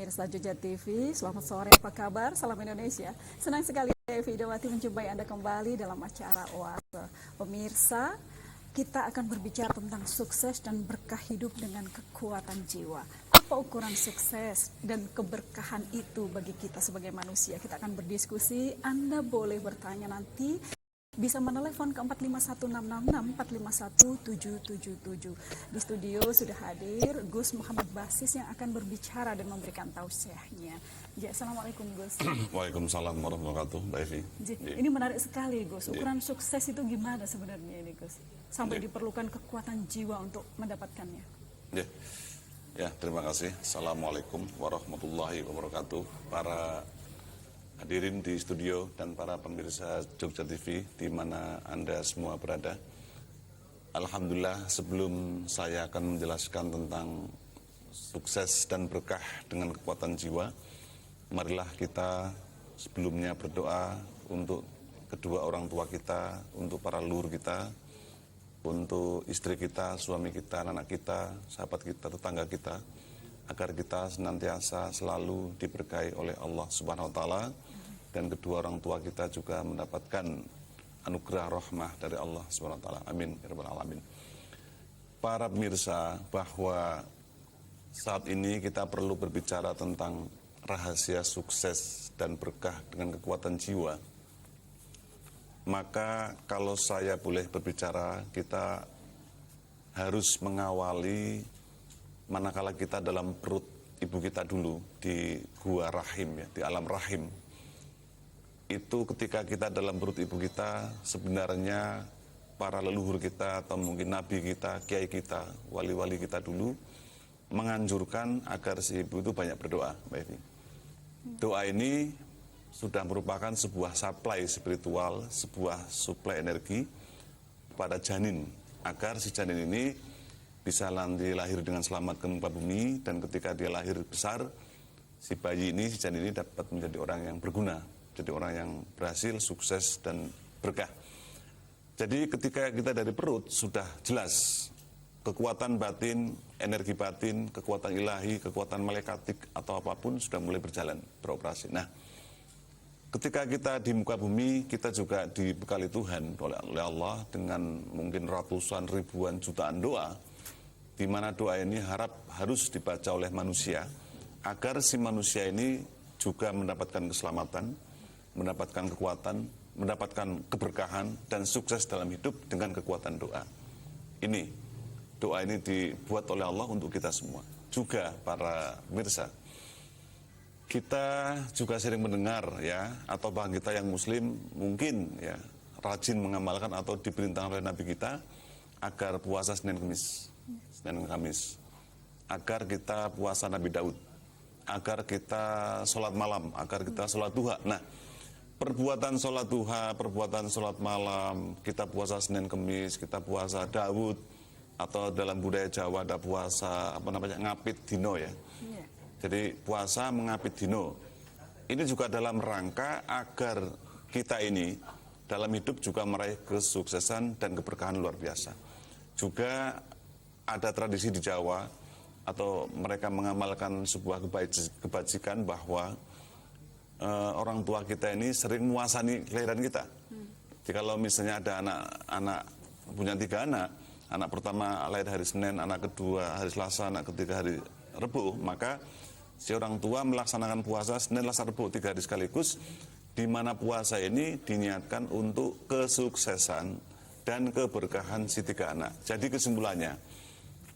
pemirsa Jogja TV, selamat sore, apa kabar? Salam Indonesia. Senang sekali Devi Idawati menjumpai Anda kembali dalam acara Oase. Pemirsa, kita akan berbicara tentang sukses dan berkah hidup dengan kekuatan jiwa. Apa ukuran sukses dan keberkahan itu bagi kita sebagai manusia? Kita akan berdiskusi. Anda boleh bertanya nanti. Bisa menelepon ke 451666 451777. Di studio sudah hadir Gus Muhammad Basis yang akan berbicara dan memberikan tausiahnya. Ya, Assalamualaikum Gus. Waalaikumsalam warahmatullahi wabarakatuh, Mbak Evi. Ini menarik sekali Gus. Ukuran sukses itu gimana sebenarnya ini Gus? Sampai diperlukan kekuatan jiwa untuk mendapatkannya. Ya, terima kasih. Assalamualaikum warahmatullahi wabarakatuh. Para hadirin di studio dan para pemirsa Jogja TV di mana Anda semua berada. Alhamdulillah, sebelum saya akan menjelaskan tentang sukses dan berkah dengan kekuatan jiwa, marilah kita sebelumnya berdoa untuk kedua orang tua kita, untuk para leluhur kita, untuk istri kita, suami kita, anak kita, sahabat kita, tetangga kita, agar kita senantiasa selalu diberkahi oleh Allah Subhanahu wa taala dan kedua orang tua kita juga mendapatkan anugerah rahmah dari Allah Subhanahu wa taala. Amin ya rabbal alamin. Para pemirsa, bahwa saat ini kita perlu berbicara tentang rahasia sukses dan berkah dengan kekuatan jiwa. Maka kalau saya boleh berbicara, kita harus mengawali manakala kita dalam perut ibu kita dulu, di gua rahim, ya, di alam rahim. Itu ketika kita dalam perut ibu kita, sebenarnya para leluhur kita atau mungkin nabi kita, kiai kita, wali-wali kita dulu menganjurkan agar si ibu itu banyak berdoa, Mbak Evi. Doa ini sudah merupakan sebuah supply spiritual, sebuah suplai energi pada janin, agar si janin ini bisa nanti lahir dengan selamat ke muka bumi, dan ketika dia lahir besar, si bayi ini, si janin ini dapat menjadi orang yang berguna, jadi orang yang berhasil, sukses, dan berkah. Jadi ketika kita dari perut sudah jelas kekuatan batin, energi batin, kekuatan ilahi, kekuatan malaikatik atau apapun sudah mulai berjalan, beroperasi. Nah, ketika kita di muka bumi, kita juga dibekali Tuhan oleh Allah dengan mungkin ratusan, ribuan, jutaan doa, di mana doa ini harus dibaca oleh manusia, agar si manusia ini juga mendapatkan keselamatan, mendapatkan kekuatan, mendapatkan keberkahan, dan sukses dalam hidup dengan kekuatan doa. Doa ini dibuat oleh Allah untuk kita semua. Juga para pemirsa, kita juga sering mendengar, ya, atau bahkan kita yang muslim mungkin, ya, rajin mengamalkan atau diperintahkan oleh Nabi kita agar puasa Senin Kamis, agar kita puasa Nabi Daud, agar kita sholat malam, agar kita sholat duha. Nah, perbuatan sholat duha, perbuatan sholat malam, kita puasa Senin Kamis, kita puasa Daud, atau dalam budaya Jawa ada puasa ngapit dino, ya. Jadi puasa mengapit dino. Ini juga dalam rangka agar kita ini dalam hidup juga meraih kesuksesan dan keberkahan luar biasa. Juga ada tradisi di Jawa atau mereka mengamalkan sebuah kebajikan bahwa orang tua kita ini sering muasani kelahiran kita. Jadi kalau misalnya ada anak punya 3 anak pertama lahir hari Senin, anak kedua hari Selasa, anak ketiga hari Rebo, maka si orang tua melaksanakan puasa Senin, Selasa, Rebo 3 hari sekaligus, di mana puasa ini diniatkan untuk kesuksesan dan keberkahan si 3 anak. Jadi kesimpulannya,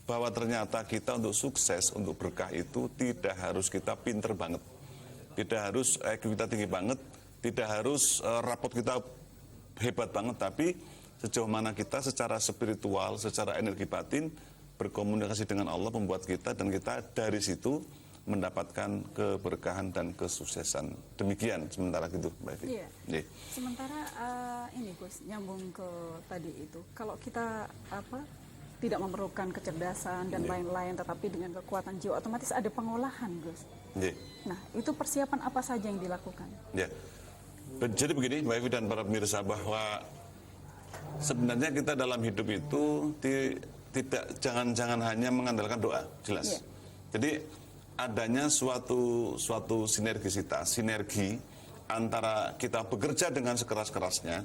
bahwa ternyata kita untuk sukses, untuk berkah itu tidak harus kita pinter banget, tidak harus IQ kita tinggi banget, tidak harus rapot kita hebat banget, tapi sejauh mana kita secara spiritual, secara energi batin berkomunikasi dengan Allah membuat kita, dan kita dari situ mendapatkan keberkahan dan kesuksesan. Demikian sementara gitu, Mbak Evi. Iya. Sementara ini Gus, nyambung ke tadi itu. Kalau kita tidak memerlukan kecerdasan dan lain-lain, tetapi dengan kekuatan jiwa, otomatis ada pengolahan, Gus. Nah, itu persiapan apa saja yang dilakukan? Jadi begini, Mbak Evi dan para pemirsa, bahwa sebenarnya kita dalam hidup itu jangan hanya mengandalkan doa, jelas. Jadi adanya suatu sinergi antara kita bekerja dengan sekeras-kerasnya,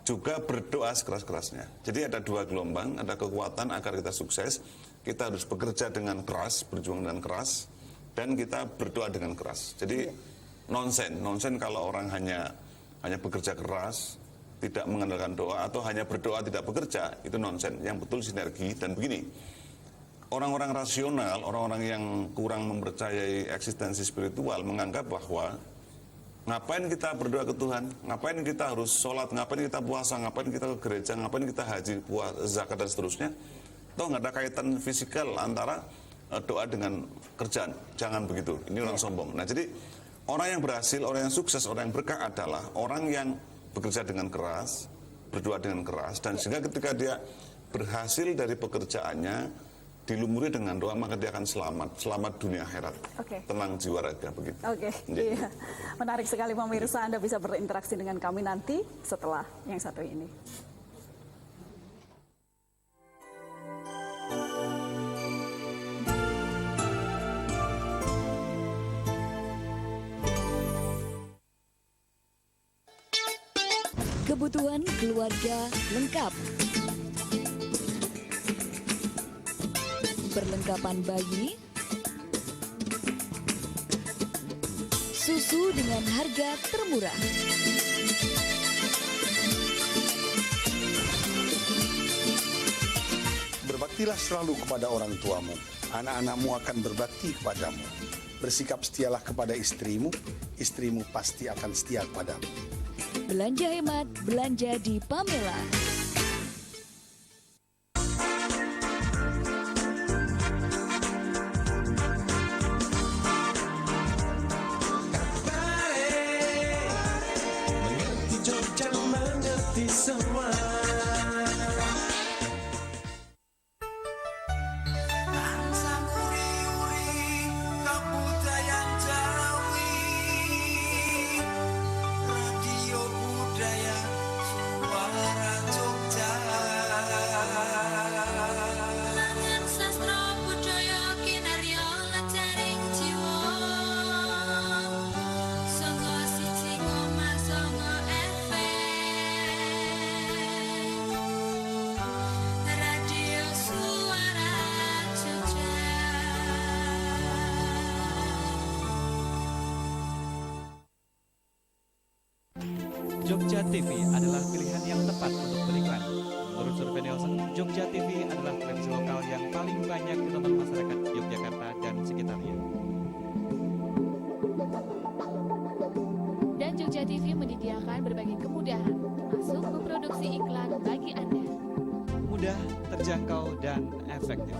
juga berdoa sekeras-kerasnya. Jadi ada dua gelombang, ada kekuatan agar kita sukses. Kita harus bekerja dengan keras, berjuang dengan keras, dan kita berdoa dengan keras. Jadi nonsen kalau orang hanya bekerja keras, tidak mengandalkan doa, atau hanya berdoa tidak bekerja, itu nonsen. Yang betul sinergi. Dan begini, orang-orang rasional, orang-orang yang kurang mempercayai eksistensi spiritual menganggap bahwa ngapain kita berdoa ke Tuhan, ngapain kita harus sholat, ngapain kita puasa, ngapain kita ke gereja, ngapain kita haji, puasa, zakat, dan seterusnya. Toh nggak ada kaitan fisikal antara doa dengan kerjaan. Jangan begitu, ini orang sombong. Nah jadi orang yang berhasil, orang yang sukses, orang yang berkah adalah orang yang bekerja dengan keras, berdoa dengan keras, dan sehingga ketika dia berhasil dari pekerjaannya, dilumuri dengan doa, maka dia akan selamat dunia akhirat. Tenang jiwa raga, begitu. Iya. Menarik sekali pemirsa, Anda bisa berinteraksi dengan kami nanti setelah yang satu ini. Kebutuhan keluarga lengkap. Perlengkapan bayi, susu dengan harga termurah. Berbaktilah selalu kepada orang tuamu, anak-anakmu akan berbakti kepadamu. Bersikap setialah kepada istrimu, istrimu pasti akan setia kepadamu. Belanja hemat, belanja di Pamela. Jogja TV adalah pilihan yang tepat untuk beriklan. Menurut survei Nielsen, Jogja TV adalah televisi lokal yang paling banyak ditonton masyarakat Yogyakarta dan sekitarnya. Dan Jogja TV menyediakan berbagai kemudahan, termasuk memproduksi iklan bagi Anda. Mudah, terjangkau, dan efektif.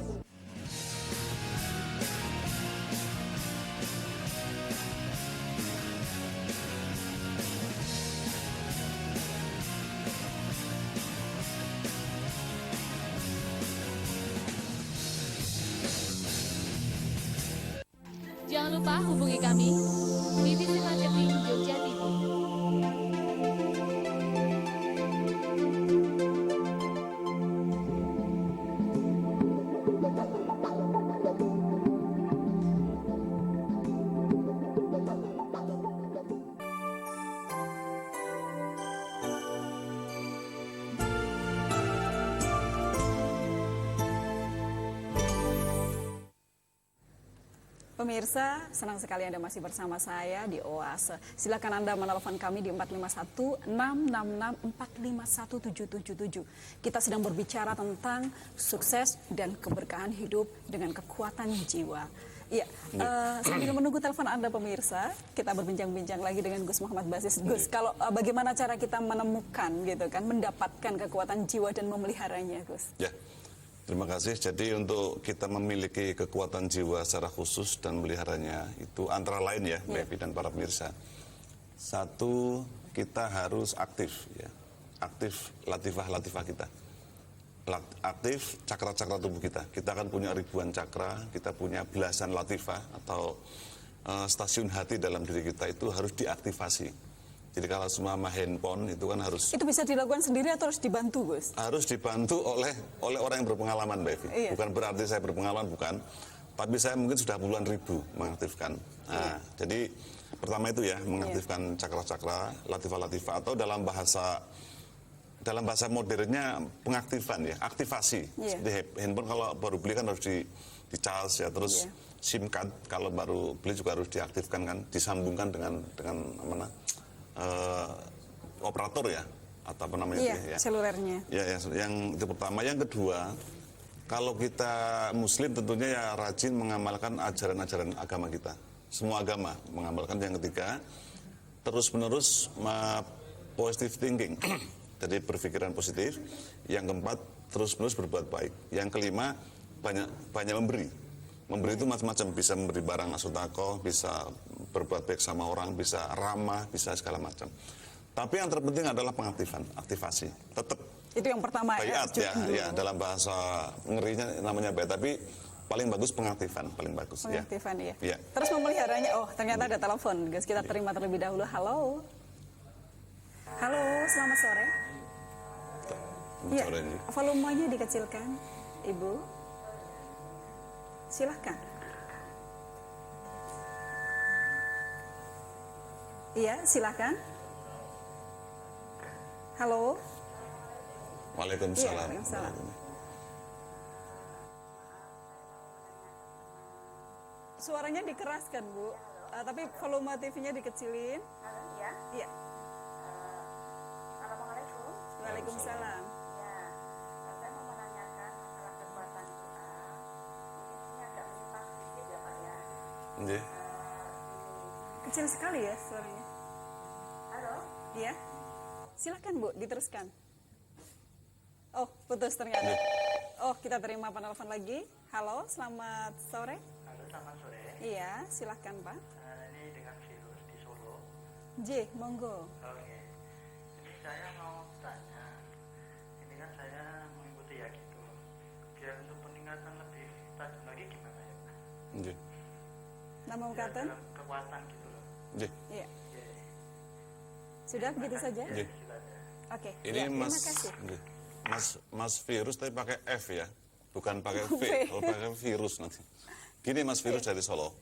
Jangan lupa hubungi kami, Divisi Marketing Jogja TV. Pemirsa, senang sekali Anda masih bersama saya di Oase. Silakan Anda menelpon kami di 451-666-451777. Kita sedang berbicara tentang sukses dan keberkahan hidup dengan kekuatan jiwa. Iya, sambil menunggu telepon Anda pemirsa, kita berbincang-bincang lagi dengan Gus Muhammad Basis. Gus, kalau bagaimana cara kita menemukan gitu kan, mendapatkan kekuatan jiwa dan memeliharanya, Gus? Ya. Terima kasih. Jadi untuk kita memiliki kekuatan jiwa secara khusus dan meliharanya itu antara lain ya, Mbak Evi dan para pemirsa. Satu, kita harus aktif ya. Aktif latifah-latifah kita. Aktif cakra-cakra tubuh kita. Kita akan punya ribuan cakra, kita punya belasan latifah atau stasiun hati dalam diri kita itu harus diaktifasi. Jadi kalau semua handphone itu kan harus... Itu bisa dilakukan sendiri atau harus dibantu, Gus? Harus dibantu oleh orang yang berpengalaman, Mbak Evi. Iya. Bukan berarti saya berpengalaman, bukan. Tapi saya mungkin sudah puluhan ribu mengaktifkan. Nah, jadi pertama itu ya mengaktifkan cakra-cakra, latifah-latifah, atau dalam bahasa modernnya pengaktifan ya, aktivasi. Seperti handphone kalau baru beli kan harus di charge ya, terus SIM card kalau baru beli juga harus diaktifkan kan, disambungkan dengan mana operator ya, atau apa namanya ya. Selulernya. Ya, yang itu pertama. Yang kedua, kalau kita Muslim tentunya ya rajin mengamalkan ajaran-ajaran agama kita. Semua agama mengamalkan. Yang ketiga, terus-menerus positive thinking. Jadi berpikiran positif. Yang keempat, terus-menerus berbuat baik. Yang kelima, banyak memberi. Memberi itu macam-macam, bisa memberi barang asutakoh, bisa berbuat baik sama orang, bisa ramah, bisa segala macam. Tapi yang terpenting adalah aktivasi. Tetap Itu yang pertama bayat ya, dalam bahasa ngerinya namanya bayat, tapi paling bagus pengaktifan, paling bagus pengaktifan ya. Ya. Terus memeliharanya, ternyata ada telepon, guys. Kita terima terlebih dahulu. Halo. Halo, selamat sore. Iya, Sore ini. volumenya dikecilkan, Ibu. Silahkan. Iya, silahkan. Halo. Waalaikumsalam. Iya, waalaikumsalam. Suaranya dikeraskan, Bu. Tapi volume TV-nya dikecilin. Ya, Iya. Assalamualaikum. Waalaikumsalam. Ya, saya mau menanyakan masalah kekuatan doa. Ini agak menyimpang sedikit ya Pak ya. Nggih. Kecil sekali ya suaranya. Halo? Iya. Silakan, Bu, diteruskan. Oh, putus ternyata. Oh, kita terima penelpon lagi. Halo, selamat sore. Halo, selamat sore. Iya, silahkan, Pak. Ini dengan virus di Solo. Monggo. Oke. Ini saya mau tanya. Ini kan saya mengikuti ya gitu. Biar untuk peningkatan lebih tajam lagi gimana ya Pak? Nggih. Nama Biar ungkatan? dalam kekuatan gitu loh. Nggih. Iya. Oke. Sudah begitu saja? Nggih. Silakan. Oke. Ini ya, terima Mas kasih. nggih. Mas virus tapi pakai F ya. Bukan pakai V. Kalau pakai virus nanti. Gini Mas virus dari Solo.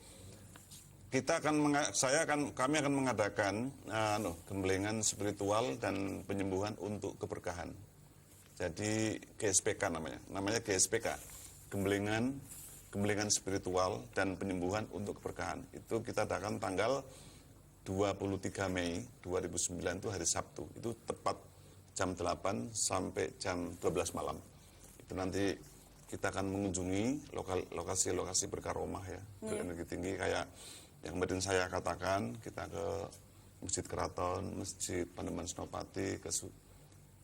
Kami akan mengadakan gemblengan spiritual dan penyembuhan untuk keberkahan. Jadi GSPK namanya GSPK, gemblengan spiritual dan penyembuhan untuk keberkahan. Itu kita adakan tanggal 23 Mei 2009 itu hari Sabtu. Itu tepat jam 8 sampai jam 12 malam. Itu nanti kita akan mengunjungi lokasi-lokasi berkaromah ya, berenergi tinggi kayak yang kemarin saya katakan, kita ke Masjid Keraton, Masjid Panembahan Senopati, ke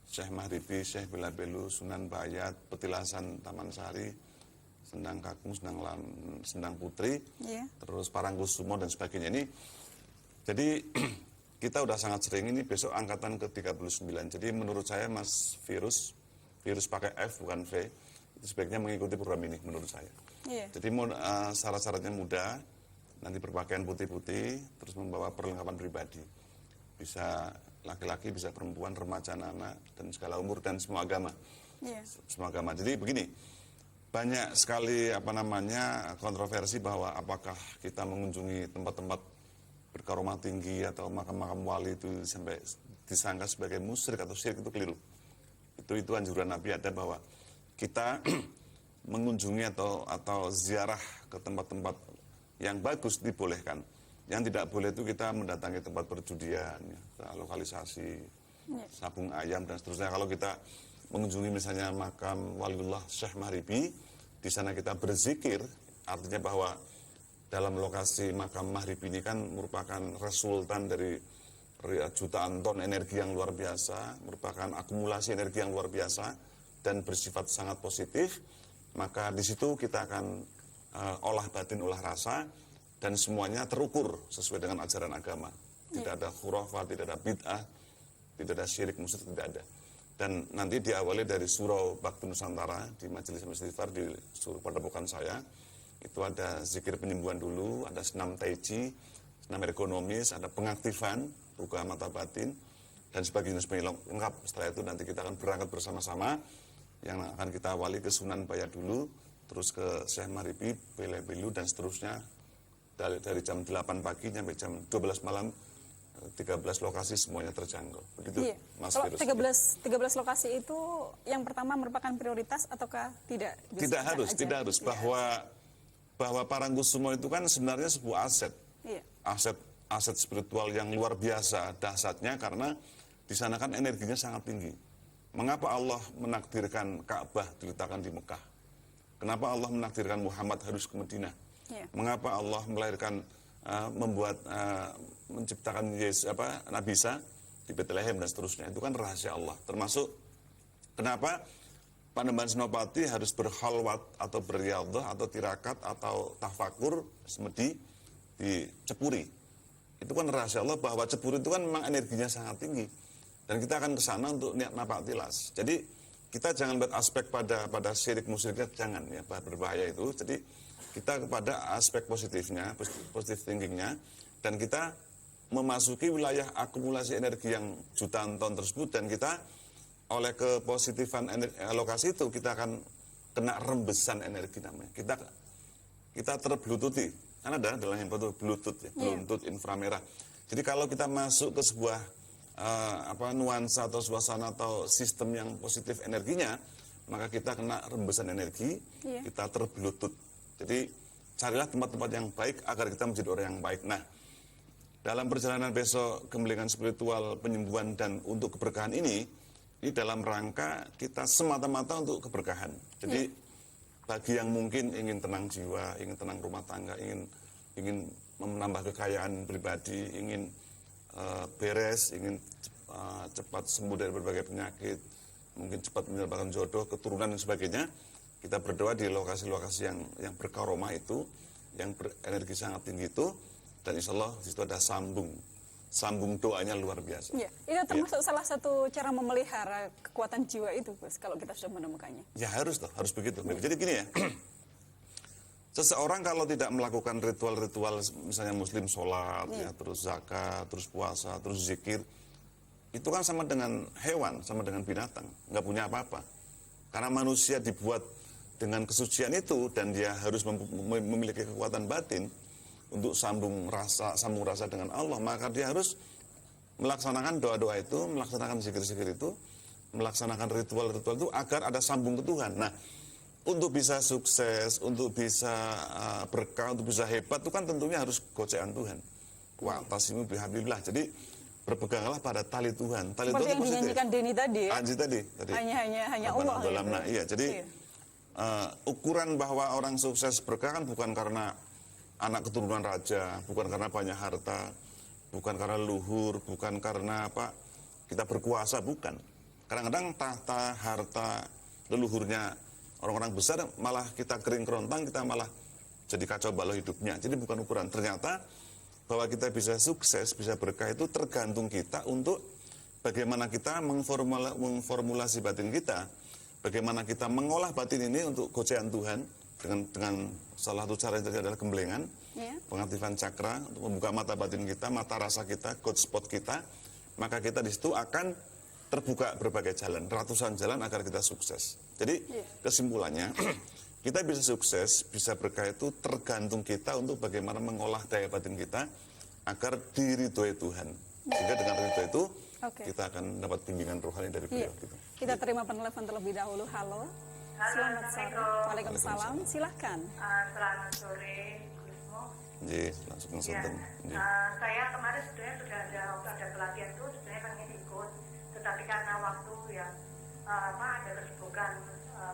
Syekh Mahribi, Syekh Belabelu, Sunan Bayat, Petilasan Taman Sari, Sendang Kakung, Sendang Putri, terus Parangkusumo dan sebagainya. Ini jadi kita udah sangat sering, ini besok angkatan ke-39. Jadi menurut saya Mas virus pakai F bukan V, itu sebaiknya mengikuti program ini menurut saya. Jadi syarat-syaratnya mudah, nanti berpakaian putih-putih, terus membawa perlengkapan pribadi. Bisa laki-laki, bisa perempuan, remaja, anak, dan segala umur, dan semua agama. Semua agama. Jadi begini, banyak sekali kontroversi bahwa apakah kita mengunjungi tempat-tempat berkaromah tinggi atau makam-makam wali itu sampai disangka sebagai musyrik atau syirik, itu keliru. Itu anjuran Nabi ada bahwa kita mengunjungi atau ziarah ke tempat-tempat yang bagus dibolehkan. Yang tidak boleh itu kita mendatangi tempat perjudian, lokalisasi, sabung ayam dan seterusnya. Kalau kita mengunjungi misalnya makam Waliullah Syekh Mahribi, di sana kita berzikir, artinya bahwa dalam lokasi makam Mahribi ini kan merupakan resultan dari jutaan ton energi yang luar biasa, merupakan akumulasi energi yang luar biasa dan bersifat sangat positif. Maka di situ kita akan olah batin, olah rasa, dan semuanya terukur sesuai dengan ajaran agama. Tidak ada khurafat, tidak ada bid'ah, tidak ada syirik, musyrik, tidak ada. Dan nanti diawali dari surau Bakti Nusantara di Majelis Istighfar di surau padepokan saya. Itu ada zikir penyembuhan dulu, ada senam taiji, senam ergonomis, ada pengaktifan, buka mata batin, dan sebagainya lengkap. Setelah itu nanti kita akan berangkat bersama-sama, yang akan kita awali ke Sunan Bayat dulu, terus ke Syekh Maripi, Belu dan seterusnya dari jam 8 pagi sampai jam 12 malam 13 lokasi semuanya terjangkau. Begitu, Iya. Mas Kalau Virus. 13 lokasi itu yang pertama merupakan prioritas ataukah tidak? Bisa Tidak saja harus, aja? tidak harus. Iya. Bahwa Parangkusumo itu kan sebenarnya sebuah aset. Iya. Aset spiritual yang luar biasa dahsyatnya karena di sana kan energinya sangat tinggi. Mengapa Allah menakdirkan Ka'bah diletakkan di Mekah? Kenapa Allah menakdirkan Muhammad harus ke Madinah? Iya. Mengapa Allah melahirkan menciptakan Nabi Isa di Bethlehem dan seterusnya? Itu kan rahasia Allah. Termasuk kenapa Panembahan Senopati harus berkhalwat atau berriyadhah atau tirakat atau tafakur semedi di Cepuri. Itu kan rahasia Allah bahwa Cepuri itu kan memang energinya sangat tinggi. Dan kita akan ke sana untuk niat napak tilas. Jadi kita jangan lihat aspek pada syirik musyriknya, jangan ya, berbahaya itu. Jadi kita kepada aspek positifnya, positif thinkingnya, dan kita memasuki wilayah akumulasi energi yang jutaan ton tersebut, dan kita oleh kepositifan lokasi itu kita akan kena rembesan energi namanya. Kita terblututi, kan ada dalam handphone itu Bluetooth ya, Bluetooth inframerah. Jadi kalau kita masuk ke sebuah nuansa atau suasana atau sistem yang positif energinya, maka kita kena rembesan energi, kita terbluetooth. Jadi carilah tempat-tempat yang baik agar kita menjadi orang yang baik. Nah, dalam perjalanan besok gembelengan spiritual, penyembuhan dan untuk keberkahan ini dalam rangka kita semata-mata untuk keberkahan. Jadi bagi yang mungkin ingin tenang jiwa, ingin tenang rumah tangga, ingin menambah kekayaan pribadi, ingin beres, ingin cepat sembuh dari berbagai penyakit, mungkin cepat mendapatkan jodoh, keturunan dan sebagainya, kita berdoa di lokasi-lokasi yang berkaromah itu, yang berenergi sangat tinggi itu, dan insya Allah di situ ada sambung doanya luar biasa. Iya, itu termasuk salah satu cara memelihara kekuatan jiwa itu, Gus, kalau kita sudah menemukannya. Ya harus begitu. Jadi gini ya, seseorang kalau tidak melakukan ritual-ritual, misalnya muslim sholat, ya, terus zakat, terus puasa, terus zikir, itu kan sama dengan hewan, sama dengan binatang, nggak punya apa-apa. Karena manusia dibuat dengan kesucian itu, dan dia harus memiliki kekuatan batin untuk sambung rasa dengan Allah, maka dia harus melaksanakan doa-doa itu, melaksanakan zikir-zikir itu, melaksanakan ritual-ritual itu agar ada sambung ke Tuhan. Nah, untuk bisa sukses, untuk bisa berkah, untuk bisa hebat, itu kan tentunya harus gocekan Tuhan. Wa'tasimu bihablillah. Jadi berpeganglah pada tali Tuhan. Tali Seperti Tuhan yang dinyanyikan Denny tadi ya. Anji tadi. Hanya Allah. Nah, iya. Jadi ukuran bahwa orang sukses berkah kan bukan karena anak keturunan raja, bukan karena banyak harta, bukan karena luhur, bukan karena kita berkuasa, bukan. Kadang-kadang tahta, harta, leluhurnya orang-orang besar malah kita kering kerontang, kita malah jadi kacau balau hidupnya. Jadi bukan ukuran. Ternyata bahwa kita bisa sukses, bisa berkah itu tergantung kita untuk bagaimana kita mengformulasi batin kita, bagaimana kita mengolah batin ini untuk gocekan Tuhan dengan salah satu cara yang tadi adalah gembelengan, pengaktifan cakra untuk membuka mata batin kita, mata rasa kita, God spot kita, maka kita di situ akan terbuka berbagai jalan, ratusan jalan agar kita sukses. Jadi kesimpulannya, kita bisa sukses, bisa berkah itu tergantung kita untuk bagaimana mengolah daya batin kita agar diridhoi Tuhan. Sehingga dengan ridho itu kita akan dapat bimbingan rohani dari beliau. Gitu. Kita terima penelpon terlebih dahulu. Halo. Selamat sore. Waalaikumsalam. Silahkan. Selamat sore, Gusmo. Jadi langsung sonten. Saya kemarin sebenarnya sudah ada pelatihan itu, sebenarnya pengen ikut, tetapi karena waktu yang ada kesibukan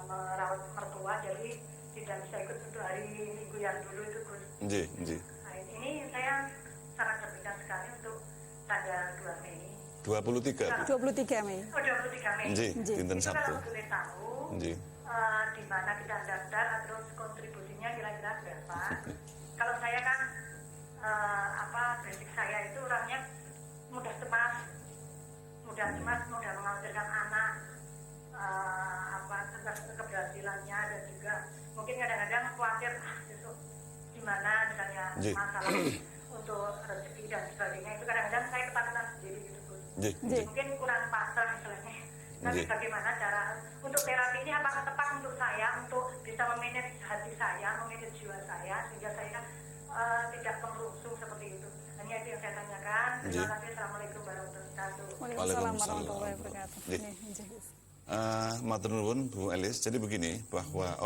merawat mertua, jadi tidak bisa ikut untuk hari Minggu yang dulu itu, Gus. Nah, ini saya sangat terbitan sekali untuk tanggal 2 Mei. 23 Mei. Oh, 23 Mei. Dinten Itu Sabtu. kalau boleh tahu, di mana kita daftar, terus kontribusinya kira-kira berapa? Kalau saya kan, basic saya itu orangnya mudah cemas, mudah mengkhawatirkan anak, tentang keberhasilannya, dan juga mungkin kadang-kadang khawatir besok gimana misalnya masalah untuk rezeki dan sebagainya, itu kadang-kadang saya ketakutan sendiri gitu, Gus. Mungkin kurang pasrah istilahnya. Nah, Tapi Nggih. bagaimana cara untuk terapi ini apakah tepat untuk saya untuk bisa memanage hati saya, memanage jiwa saya sehingga saya tidak kemerungsung seperti itu. Hanya itu yang saya tanyakan. Terima Nggih. kasih. Assalamualaikum warahmatullahi wabarakatuh. Waalaikumsalam Waalaikumsalam warahmatullahi wabarakatuh. Nggih. Nih, Nggih, Gus. Matur nuwun Bu Elis. Jadi begini bahwa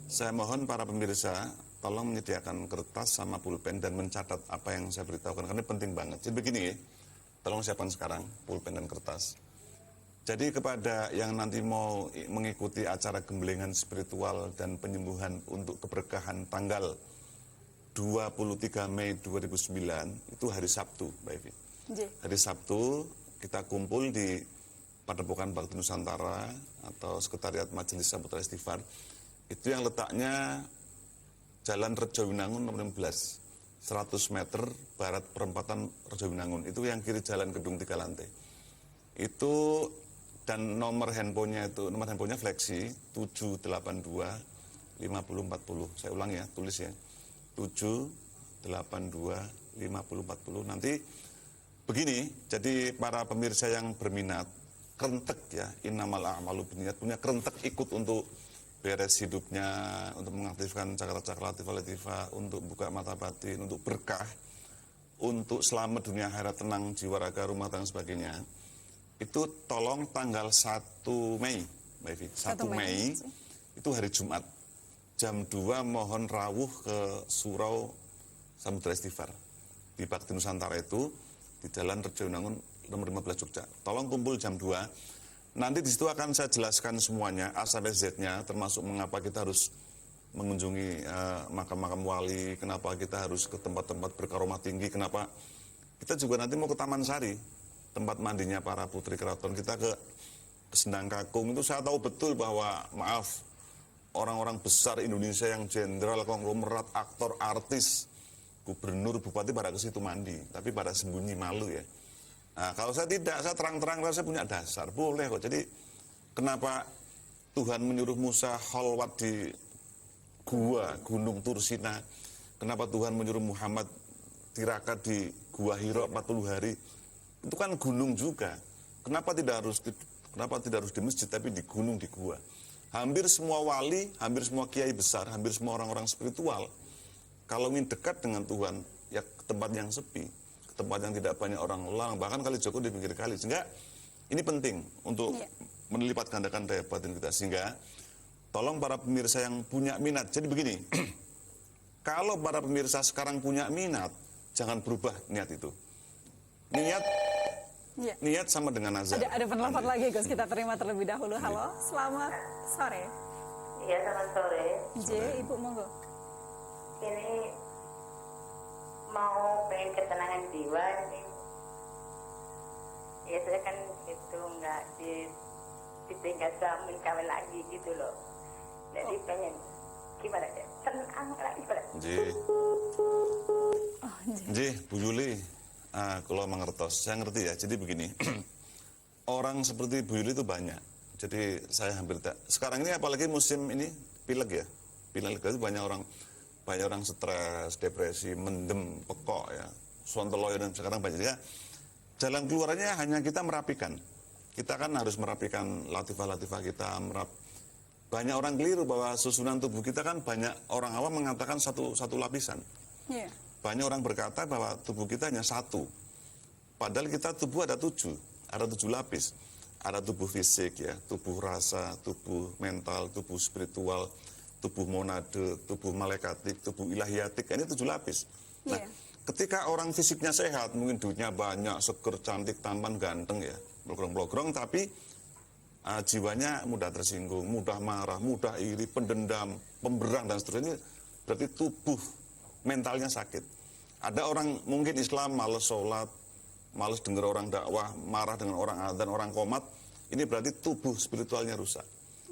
saya mohon para pemirsa tolong menyediakan kertas sama pulpen dan mencatat apa yang saya beritahukan karena ini penting banget. Jadi begini ya, tolong siapkan sekarang pulpen dan kertas. Jadi kepada yang nanti mau mengikuti acara gemblengan spiritual dan penyembuhan untuk keberkahan tanggal 23 Mei 2009 itu hari Sabtu, Mbak Evi. Nggih. Hari Sabtu kita kumpul di Padepokan Bakti Nusantara atau Sekretariat Majelis Saputra Istighfar. Itu yang letaknya Jalan Rejowinangun nomor 16, 100 meter barat perempatan Rejowinangun. Itu yang kiri jalan gedung 3 lantai. Itu dan nomor handphonenya fleksi 782 5040. Saya ulang ya, tulis ya. 782 5040. Nanti begini, jadi para pemirsa yang berminat kerentek ya, innamal a'malu binniyat, punya kerentek ikut untuk beres hidupnya, untuk mengaktifkan cakra-cakra latifah, untuk buka mata batin, untuk berkah, untuk selamat dunia akhirat, tenang jiwa raga, rumah tangga sebagainya. Itu tolong tanggal 1 Mei, Mbak Evi. 1 Mei itu hari Jumat. Jam 2 mohon rawuh ke Surau Samudra Istighfar. Di Bakti Nusantara itu, di Jalan Rejowinangun nomor 15 Jogja. Tolong kumpul jam 2. Nanti di situ akan saya jelaskan semuanya, A sampai Z-nya, termasuk mengapa kita harus mengunjungi makam-makam wali, kenapa kita harus ke tempat-tempat berkaromah tinggi, kenapa kita juga nanti mau ke Taman Sari, tempat mandinya para putri keraton. Kita ke Sendang Kakung, itu saya tahu betul bahwa, maaf, orang-orang besar Indonesia yang jenderal, konglomerat, aktor, artis, gubernur, bupati pada ke situ mandi, tapi pada sembunyi, malu ya. Nah, kalau saya tidak, saya terang-terang saya punya dasar, boleh kok. Jadi kenapa Tuhan menyuruh Musa khalwat di gua Gunung Tursina? Kenapa Tuhan menyuruh Muhammad tirakat di Gua Hira 40 hari? Itu kan gunung juga. Kenapa tidak harus di masjid tapi di gunung, di gua? Hampir semua wali, hampir semua kiai besar, hampir semua orang-orang spiritual kalau ingin dekat dengan Tuhan ya ke tempat yang sepi, tempat yang tidak banyak orang lalang, bahkan kali Joko di pinggir kali. Sehingga ini penting untuk melipat gandakan daya batin kita. Sehingga tolong para pemirsa yang punya minat. Jadi begini, kalau para pemirsa sekarang punya minat, jangan berubah niat itu. Niat sama dengan nazar. Ada penelpon lagi, Gus. Kita terima terlebih dahulu. Halo, selamat sore. Iya, selamat sore. J, Ibu monggo. Ini mau pengen ketenangan jiwa ini. Ya saya kan itu nggak ditinggal suami kawin lagi gitu loh. Jadi pengen gimana ya? Tenang lagi pada. Bu Yuli, kalau mengertos, saya ngerti ya. Jadi begini, orang seperti Bu Yuli itu banyak. Jadi saya hampir tak. Sekarang ini apalagi musim ini pilek ya. Pilek itu banyak orang stres, depresi, mendem, pekok ya, sontoloyo dan sekarang banyak ya. Jalan keluarnya hanya kita merapikan. Kita kan harus merapikan latifah-latifah kita. Banyak orang keliru bahwa susunan tubuh kita kan banyak orang awam mengatakan satu lapisan. Yeah. Banyak orang berkata bahwa tubuh kita hanya satu. Padahal kita tubuh ada 7 lapis. Ada tubuh fisik ya, tubuh rasa, tubuh mental, tubuh spiritual, tubuh monade, tubuh malaikatik, tubuh ilahiatik, ini 7 lapis. Nah, ketika orang fisiknya sehat, mungkin duitnya banyak, seger, cantik, tampan, ganteng ya, blogrong-blogrong, tapi jiwanya mudah tersinggung, mudah marah, mudah iri, pendendam, pemberang, dan seterusnya, berarti tubuh mentalnya sakit. Ada orang mungkin Islam, males sholat, males dengar orang dakwah, marah dengan orang adzan, orang qomat, ini berarti tubuh spiritualnya rusak.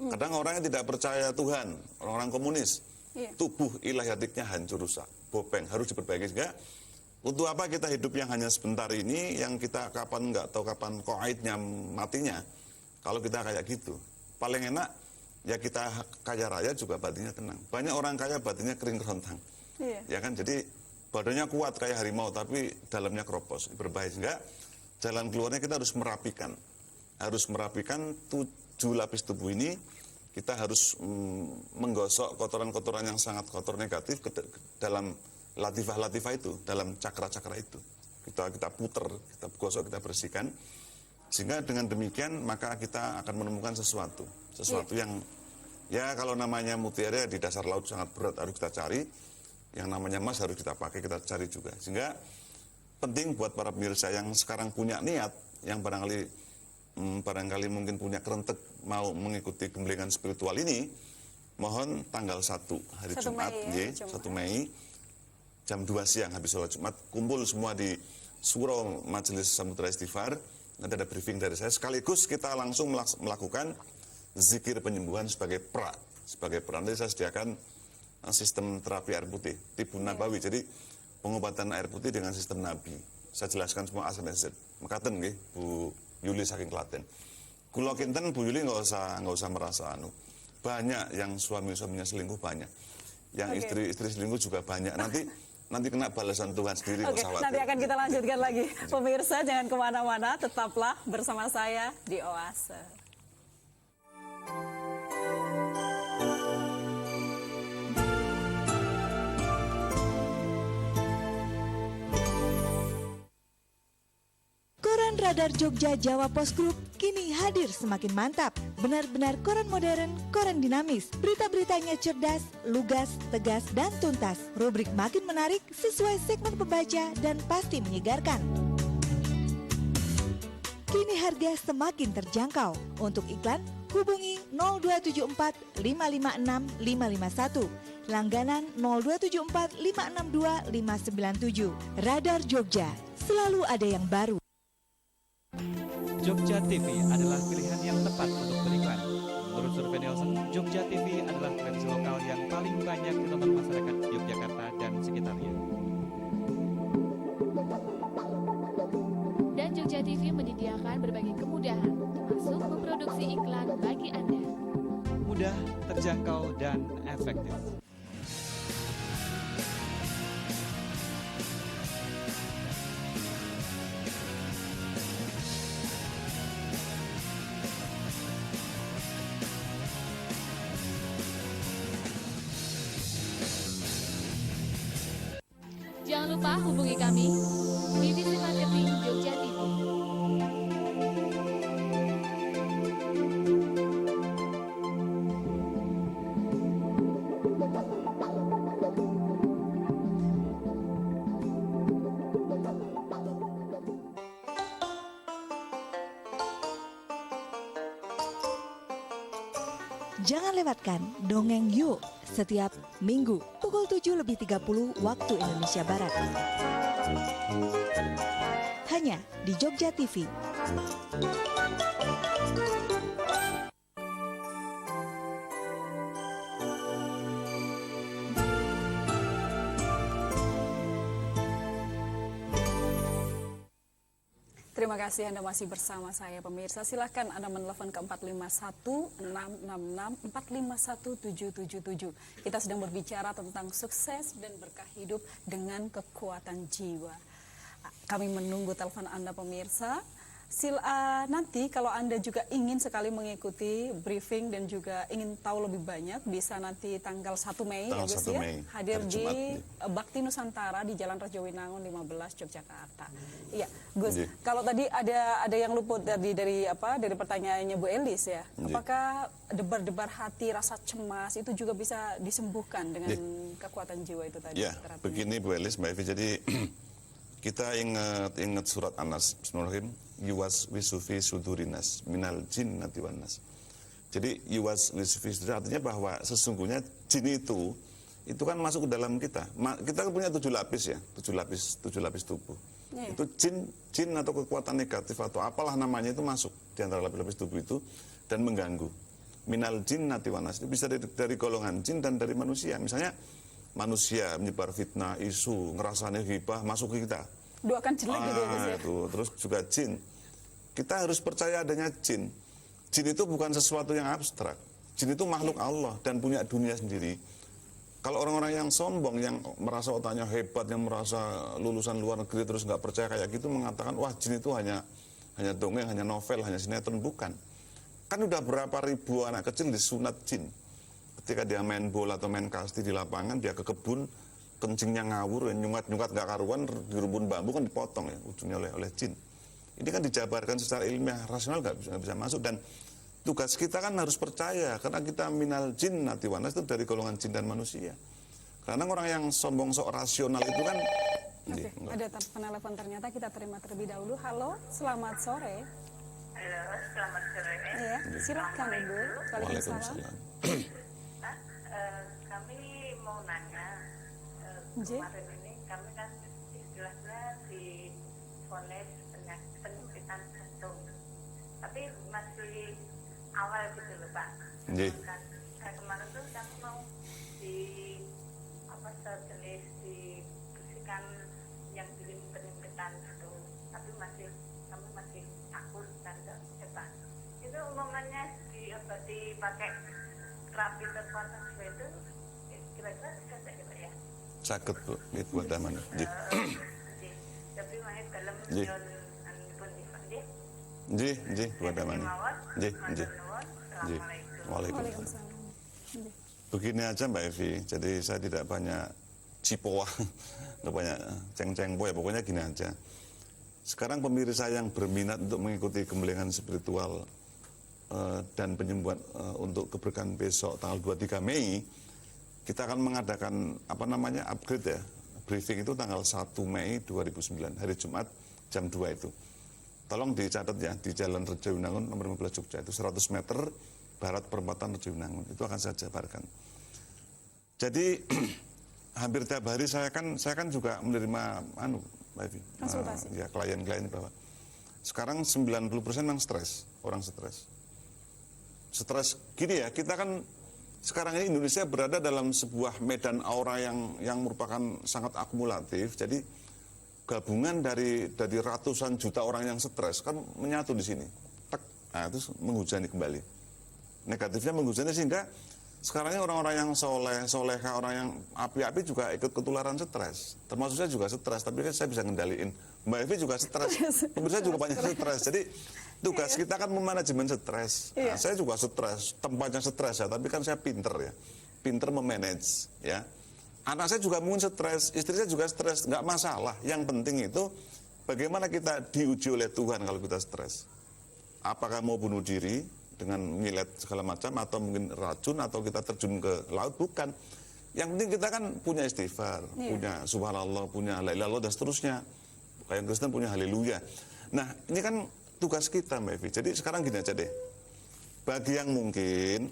Kadang orang yang tidak percaya Tuhan, orang-orang komunis, tubuh ilahiatiknya hancur rusak, bopeng, harus diperbaiki. Sehingga untuk apa kita hidup yang hanya sebentar ini, yang kita kapan nggak tahu kapan koaidnya matinya. Kalau kita kayak gitu, paling enak ya kita kaya raya juga batinnya tenang. Banyak orang kaya batinnya kering kerontang, ya kan. Jadi badannya kuat kayak harimau, tapi dalamnya keropos, berbahaya. Sehingga jalan keluarnya kita harus merapikan. harus merapikan 7 lapis tubuh ini. Kita harus menggosok kotoran-kotoran yang sangat kotor negatif ke dalam latifah-latifah itu, dalam cakra-cakra itu. Kita puter, kita gosok, kita bersihkan. Sehingga dengan demikian maka kita akan menemukan sesuatu yang ya kalau namanya mutiara di dasar laut sangat berat, harus kita cari. Yang namanya emas harus kita pakai, kita cari juga. Sehingga penting buat para pemirsa yang sekarang punya niat, yang barangkali mungkin punya kerentek mau mengikuti gemblengan spiritual ini, mohon tanggal 1 hari 1 Jumat, Mei, ya, 1 Mei jam 2 siang habis sholat Jumat, kumpul semua di Surau Majelis Samudra Istighfar. Nanti ada briefing dari saya, sekaligus kita langsung melakukan zikir penyembuhan sebagai pra. Nanti saya sediakan sistem terapi air putih, tibu nabawi. Jadi pengobatan air putih dengan sistem nabi. Saya jelaskan semua A sampai Z. Mekaten nggih, Bu Yuli saking Klaten. Kula kinten Bu Yuli nggak usah merasa banyak yang suaminya selingkuh banyak. Yang istri selingkuh juga banyak. Nanti kena balasan Tuhan sendiri. Oke, nanti akan kita lanjutkan lagi. Pemirsa jangan kemana-mana, tetaplah bersama saya di Oase. Koran Radar Jogja Jawa Pos Group kini hadir semakin mantap. Benar-benar koran modern, koran dinamis. Berita-beritanya cerdas, lugas, tegas, dan tuntas. Rubrik makin menarik sesuai segmen pembaca dan pasti menyegarkan. Kini harga semakin terjangkau. Untuk iklan, hubungi 0274 556 551. Langganan 0274 562 597. Radar Jogja, selalu ada yang baru. Jogja TV adalah pilihan yang tepat untuk beriklan. Menurut survei Nielsen, Jogja TV adalah televisi lokal yang paling banyak ditonton masyarakat Yogyakarta dan sekitarnya. Dan Jogja TV menyediakan berbagai kemudahan, termasuk memproduksi iklan bagi Anda. Mudah, terjangkau, dan efektif. Jangan lupa hubungi kami, Divisi Marketing Jogja TV. Jangan lewatkan Dongeng Yuk setiap Minggu pukul 7:30 waktu Indonesia Barat. Hanya di Jogja TV. Terima kasih Anda masih bersama saya pemirsa. Silahkan Anda menelepon ke 451-666-451-777. Kita sedang berbicara tentang sukses dan berkah hidup dengan kekuatan jiwa. Kami menunggu telepon Anda pemirsa. Nanti kalau Anda juga ingin sekali mengikuti briefing dan juga ingin tahu lebih banyak, bisa nanti tanggal 1 Mei, ya Gus ya, hadir di Bakti Nusantara di Jalan Rejowinangun 15 Yogyakarta. Iya, Gus. Kalau tadi ada yang luput dari pertanyaannya Bu Elis ya. Apakah debar-debar hati, rasa cemas itu juga bisa disembuhkan dengan kekuatan jiwa itu tadi? Ya, begini Bu Elis, Mbak Evi, jadi kita ingat surat An-Nas, Bismillahirrahmanirrahim, yuwas wisufi sudurinas minal jinnati wan nas. Jadi yuwas wisufi artinya bahwa sesungguhnya jin itu kan masuk ke dalam kita. Kita punya 7 lapis ya, 7 lapis tubuh. Itu jin atau kekuatan negatif atau apalah namanya itu masuk di antara lapis-lapis tubuh itu dan mengganggu. Minal jinnati wan nas itu bisa dari golongan jin dan dari manusia. Misalnya manusia menyebar fitnah, isu, ngerasanya ghibah masuk ke kita. Doakan jelek gitu ya. Terus juga jin. Kita harus percaya adanya jin. Jin itu bukan sesuatu yang abstrak. Jin itu makhluk Allah dan punya dunia sendiri. Kalau orang-orang yang sombong, yang merasa otaknya hebat, yang merasa lulusan luar negeri terus nggak percaya kayak gitu, mengatakan wah jin itu hanya hanya dongeng, hanya novel, hanya sinetron, bukan. Kan udah berapa ribu anak kecil disunat jin. Ketika dia main bola atau main kasti di lapangan, dia ke kebun, kencingnya ngawur, nyungat-nyungat gak karuan, di rumpun bambu kan dipotong ya, ujungnya oleh jin. Ini kan dijabarkan secara ilmiah, rasional nggak bisa masuk. Dan tugas kita kan harus percaya, karena kita minal jin nati wanas itu dari golongan jin dan manusia. Karena orang yang sombong sok rasional itu kan. Oke, ada penelpon ternyata, kita terima terlebih dahulu. Halo, selamat sore. Halo, selamat sore. Iya, silakan Ibu. Waalaikumsalam. Kami mau nanya, kemarin ini kami kan istilahnya divonis penyempitan jantung, tapi masih awal gitu loh Pak. Kemarin tuh kami mau di sejenis dibersihkan yang bikin penyempitan itu, tapi kami masih takut dan cepat. Itu umumnya dipakai terapi kekuatan itu kira-kira bisa gitu ya? Sakit Bu, itu buat aman. Tapi mana dalam buat aman. Waalaikumsalam. Begini aja Mbak Evi, jadi saya tidak banyak cipoa, nggak banyak ceng-ceng ya, pokoknya gini aja. Sekarang pemirsa yang berminat untuk mengikuti gembelengan spiritual dan penyembuhan untuk keberkahan besok tanggal 23 Mei, kita akan mengadakan upgrade ya, briefing itu tanggal 1 Mei 2009, hari Jumat jam 2 itu. Tolong dicatat ya, di Jalan Rejo Winangun nomor 15 Jogja, itu 100 meter barat perempatan Rejo Winangun, itu akan saya jabarkan. Jadi hampir tiap hari saya kan juga menerima ya klien-klien bahwa sekarang 90% memang stres, orang stres. Stres gini ya, kita kan sekarang ini Indonesia berada dalam sebuah medan aura yang merupakan sangat akumulatif. Jadi gabungan dari ratusan juta orang yang stres kan menyatu di sini. Terus menghujani kembali. Negatifnya menghujani sehingga sekarang ini orang-orang yang soleha, orang yang api-api juga ikut ketularan stres. Termasuk saya juga stres, tapi kan saya bisa ngendaliin. Mbak Evi juga stres, pemirsa juga banyak stres. Jadi tugas kita kan memanajemen stres. Nah, saya juga stres, tempatnya stres ya, tapi kan saya pinter ya. Pinter memanage ya. Anak saya juga mungkin stres, istri saya juga stres, nggak masalah. Yang penting itu bagaimana kita diuji oleh Tuhan kalau kita stres. Apakah mau bunuh diri dengan nyilet segala macam, atau mungkin racun, atau kita terjun ke laut, bukan. Yang penting kita kan punya istighfar, punya subhanallah, punya la ilaha illallah, dan seterusnya. Kayak Kristen punya haleluya. Nah, ini kan tugas kita Mbak Evi. Jadi sekarang gini aja deh. Bagi yang mungkin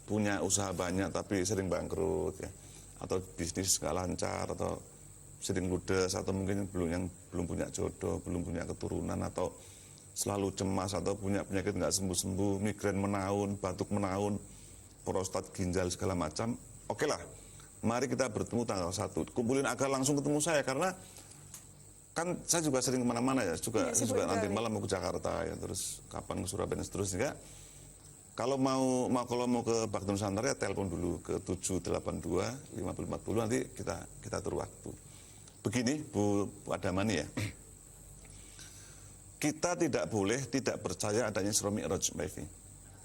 punya usaha banyak tapi sering bangkrut ya, atau bisnis nggak lancar, atau sering ludes, atau mungkin belum punya jodoh, belum punya keturunan, atau selalu cemas, atau punya penyakit nggak sembuh-sembuh, migrain menaun, batuk menaun, prostat, ginjal segala macam. Oke lah, mari kita bertemu tanggal 1. Kumpulin agar langsung ketemu saya, karena kan saya juga sering kemana-mana ya, juga nanti malam mau ke Jakarta ya, terus kapan ke Surabaya dan seterusnya. Kalau mau ke Bakti Nusantara ya telepon dulu ke 782 5040, nanti kita atur waktu. Begini Bu Adamani ya. Kita tidak boleh tidak percaya adanya Isra Mi'raj Mbak Evi,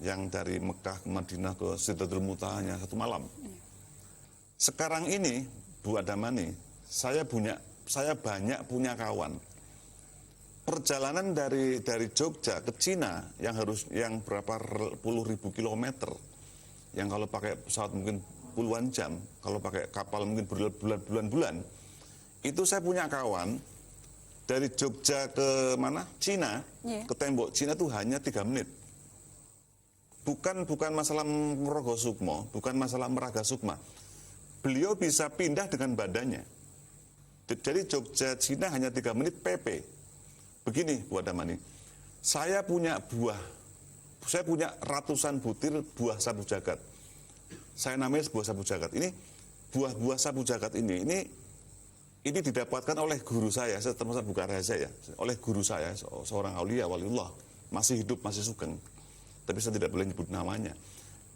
yang dari Mekah ke Madinah ke Sidratul Muntaha hanya 1 malam. Sekarang ini Bu Adamani, saya banyak punya kawan. Perjalanan dari Jogja ke Cina yang berapa puluh ribu kilometer, yang kalau pakai pesawat mungkin puluhan jam, kalau pakai kapal mungkin berbulan-bulan, itu saya punya kawan. Dari Jogja ke mana? Cina, ke tembok Cina itu hanya 3 menit. Bukan masalah Merogo Sukmo, bukan masalah Meraga Sukma. Beliau bisa pindah dengan badannya. Jadi Jogja Cina hanya 3 menit PP. Begini Bu Adamani, saya punya ratusan butir buah sabu jagat. Saya namanya buah sabu jagat. Ini buah sabu jagat ini didapatkan oleh guru saya termasuk bukan rahasia ya, oleh guru saya, seorang aulia waliullah, masih hidup, masih sugeng, tapi saya tidak boleh nyebut namanya.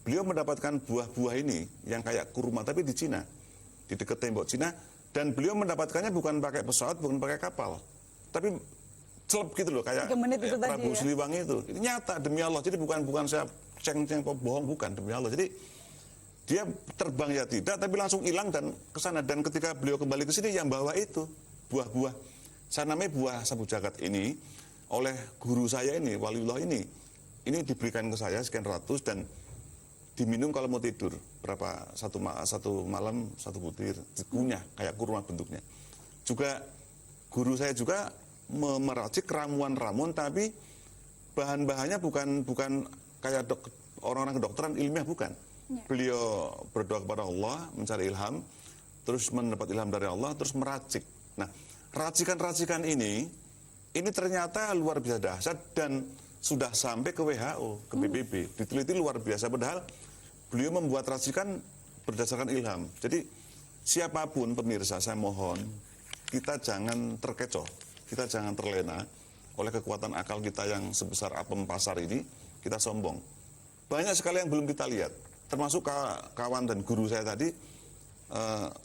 Beliau mendapatkan buah-buah ini yang kayak kurma, tapi di Cina, di dekat tembok Cina, dan beliau mendapatkannya bukan pakai pesawat, bukan pakai kapal, tapi celep gitu loh, kayak 3 menit itu tadi Prabu ya. Siliwangi itu. Ini nyata demi Allah. Jadi bukan saya ceng-ceng bohong, bukan, demi Allah. Jadi dia terbang ya tidak, tapi langsung hilang dan ke sana. Dan ketika beliau kembali ke sini yang bawa itu buah-buah, saya namanya buah sabu jagat ini oleh guru saya ini, waliullah ini diberikan ke saya sekian ratus dan diminum kalau mau tidur. Berapa satu malam 1 butir, dikunyah kayak kurma bentuknya. Juga guru saya juga meracik ramuan-ramuan, tapi bahan-bahannya bukan kayak orang-orang kedokteran ilmiah, bukan. Beliau berdoa kepada Allah, mencari ilham, terus mendapat ilham dari Allah, terus meracik. Nah, racikan-racikan ini ternyata luar biasa dahsyat dan sudah sampai ke WHO, ke PBB, diteliti luar biasa. Padahal beliau membuat racikan berdasarkan ilham. Jadi siapapun pemirsa, saya mohon kita jangan terkecoh, kita jangan terlena oleh kekuatan akal kita yang sebesar apem pasar ini. Kita sombong. Banyak sekali yang belum kita lihat. Termasuk kawan dan guru saya tadi,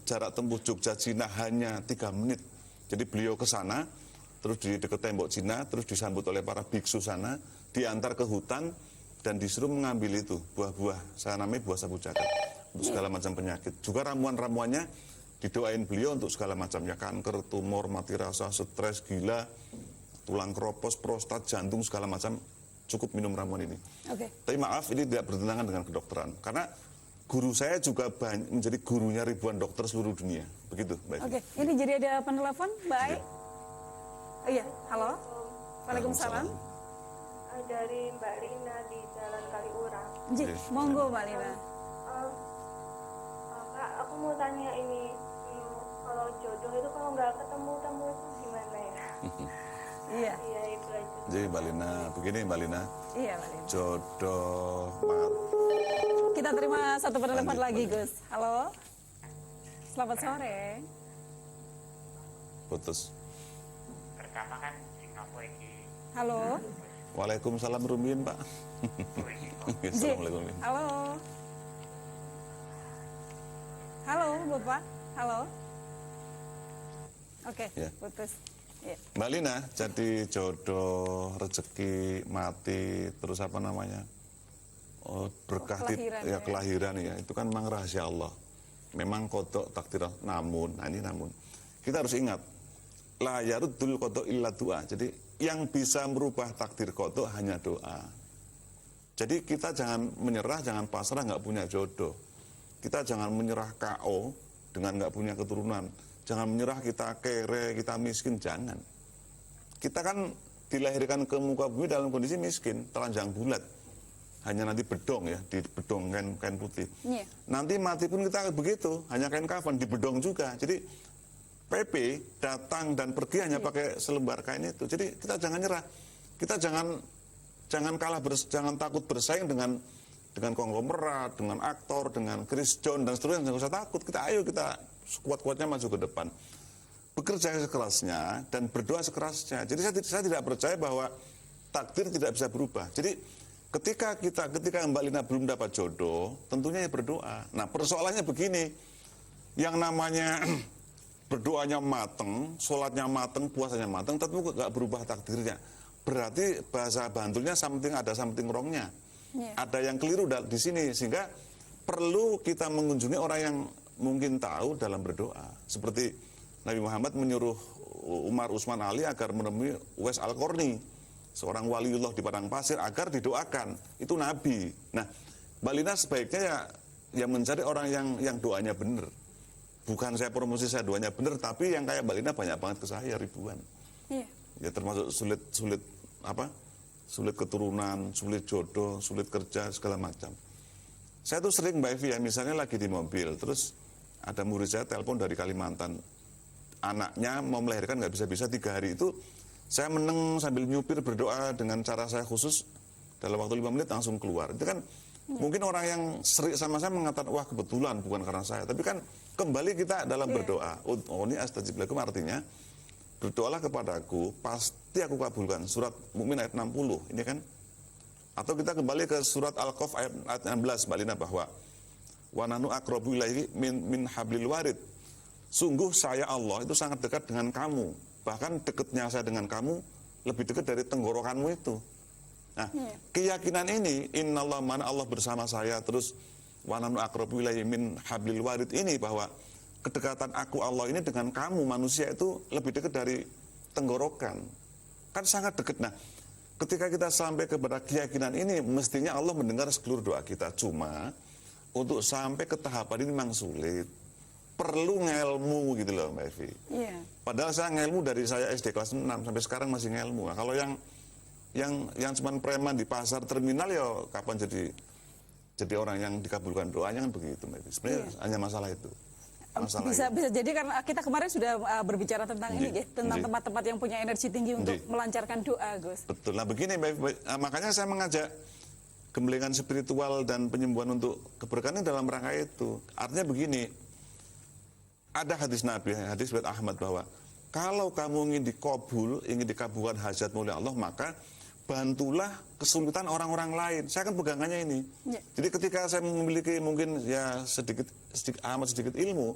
jarak tempuh Jogja Cina hanya 3 menit. Jadi beliau ke sana, terus di dekat tembok Cina, terus disambut oleh para biksu sana, diantar ke hutan, dan disuruh mengambil itu, buah-buah, saya namanya buah sabu jagat, untuk segala macam penyakit. Juga ramuan-ramuannya didoain beliau untuk segala macam, ya kanker, tumor, mati rasa, stres, gila, tulang keropos, prostat, jantung, segala macam. Cukup minum ramuan ini. Tapi maaf, ini tidak bertentangan dengan kedokteran. Karena guru saya juga menjadi gurunya ribuan dokter seluruh dunia. Begitu, Mbak. Ini jadi ada penelpon, Mbak Ai. Oh iya, halo. Waalaikumsalam. Dari Mbak Lina di Jalan Kaliurang. Monggo Mbak Lina. Kak, aku mau tanya ini, kalau jodoh itu kalau nggak ketemu-temu itu gimana ya? Iya. Iya, itu aja. Jadi Mbak Lina, begini Mbak Lina. Iya, Mbak Lina. Jodoh Kita terima satu penelpon lagi, Gus. Halo. Selamat sore. putus. Pertama kan Singapura ini. Halo. Waalaikumsalam Rumin, Pak. Assalamualaikum. Halo. Halo, Bapak. Halo. Oke, Ya. putus. Ya. Mbak Lina, jadi jodoh, rezeki, mati, terus apa namanya? Oh, berkah Kelahiran, ya, kelahiran ya. Itu kan memang rahasia Allah. Memang kodok takdir, namun kita harus ingat, la yaruddul kodok illa doa. Jadi yang bisa merubah takdir kodok hanya doa. Jadi kita jangan menyerah, jangan pasrah nggak punya jodoh. Kita jangan menyerah KO dengan nggak punya keturunan. Jangan menyerah kita kere, kita miskin, jangan. Kita kan dilahirkan ke muka bumi dalam kondisi miskin, telanjang bulat. Hanya nanti bedong ya, di bedong kain putih. Iya. Nanti mati pun kita begitu, hanya kain kafan, di bedong juga. Jadi PP datang dan pergi hanya pakai selembar kain itu. Jadi kita jangan nyerah. Kita jangan kalah, jangan takut bersaing dengan konglomerat, dengan aktor, dengan Chris John dan seterusnya. Jangan usah takut. Kita sekuat-kuatnya maju ke depan. Bekerja sekerasnya dan berdoa sekerasnya. Jadi saya tidak percaya bahwa takdir tidak bisa berubah. Jadi ketika Mbak Lina belum dapat jodoh, tentunya ya berdoa. Nah, persoalannya begini. Yang namanya berdoanya mateng, sholatnya mateng, puasanya mateng, tentu nggak berubah takdirnya. Berarti bahasa Bantulnya ada something wrong-nya. Yeah. Ada yang keliru di sini, sehingga perlu kita mengunjungi orang yang mungkin tahu dalam berdoa. Seperti Nabi Muhammad menyuruh Umar Utsman Ali agar menemui Uwais Al-Qarni, seorang waliullah di padang pasir, agar didoakan. Itu Nabi. Nah, Mbak Lina sebaiknya ya mencari orang yang doanya benar. Bukan saya promosi saya doanya benar, tapi yang kayak Mbak Lina banyak banget ke saya, ribuan. Iya. Ya termasuk sulit keturunan, sulit jodoh, sulit kerja, segala macam. Saya tuh sering Mbak Evi ya, misalnya lagi di mobil, terus ada murid saya telepon dari Kalimantan, anaknya mau melahirkan nggak bisa-bisa 3 hari itu, saya meneng sambil nyupir berdoa dengan cara saya khusus, dalam waktu 5 menit langsung keluar. Itu kan mungkin orang yang sering sama saya mengatakan, wah kebetulan bukan karena saya, tapi kan kembali kita dalam berdoa. Ud'uni astajib lakum, artinya berdoalah kepadaku, pasti aku kabulkan. Surat Mukmin ayat 60, ini kan. Atau kita kembali ke surat Al-Qaf ayat 16, Mbak Lina, bahwa wa nahnu aqrabu ilaihi min hablil warid. Sungguh saya Allah itu sangat dekat dengan kamu. Bahkan dekatnya saya dengan kamu lebih dekat dari tenggorokanmu itu. Nah, keyakinan ini, innallah mana Allah bersama saya, terus wa nahnu aqrabu ilaihi min hablil warid ini, bahwa kedekatan aku Allah ini dengan kamu manusia itu lebih dekat dari tenggorokan. Kan sangat dekat. Nah, ketika kita sampai kepada keyakinan ini, mestinya Allah mendengar seluruh doa kita. Cuma untuk sampai ke tahapan ini memang sulit. Perlu ngelmu gitu loh Mbak Evi. Iya. Padahal saya ngelmu dari saya SD kelas 6 sampai sekarang masih ngelmu. Nah, kalau yang cuman preman di pasar terminal, ya kapan jadi orang yang dikabulkan doanya, kan begitu Mbak Evi. Sebenarnya hanya masalah itu. Bisa jadi karena kita kemarin sudah berbicara tentang ini, tentang tempat-tempat yang punya energi tinggi untuk melancarkan doa, Gus. Betul. Nah begini, makanya saya mengajak gemblengan spiritual dan penyembuhan untuk keberkahan dalam rangka itu. Artinya begini, ada hadis Nabi, hadis riwayat Ahmad, bahwa kalau kamu ingin dikabulkan hajatmu oleh Allah, maka bantulah kesulitan orang-orang lain. Saya kan pegangannya ini. Jadi ketika saya memiliki mungkin ya amat sedikit ilmu,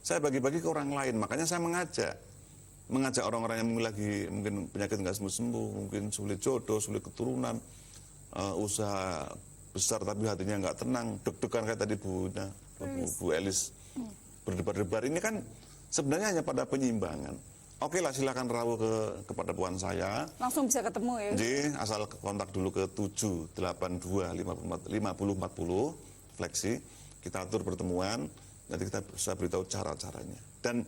saya bagi-bagi ke orang lain. Makanya saya mengajak orang-orang yang lagi mungkin penyakit nggak sembuh-sembuh, mungkin sulit jodoh, sulit keturunan, usaha besar tapi hatinya nggak tenang, deg-degan kayak tadi Bu Elis berdebar-debar. Ini kan sebenarnya hanya pada penyimbangan. Oke lah, silakan rawuh kepada puan saya. Langsung bisa ketemu ya? Jadi asal kontak dulu ke 782 5040 fleksi, kita atur pertemuan, nanti kita bisa beritahu cara-caranya. Dan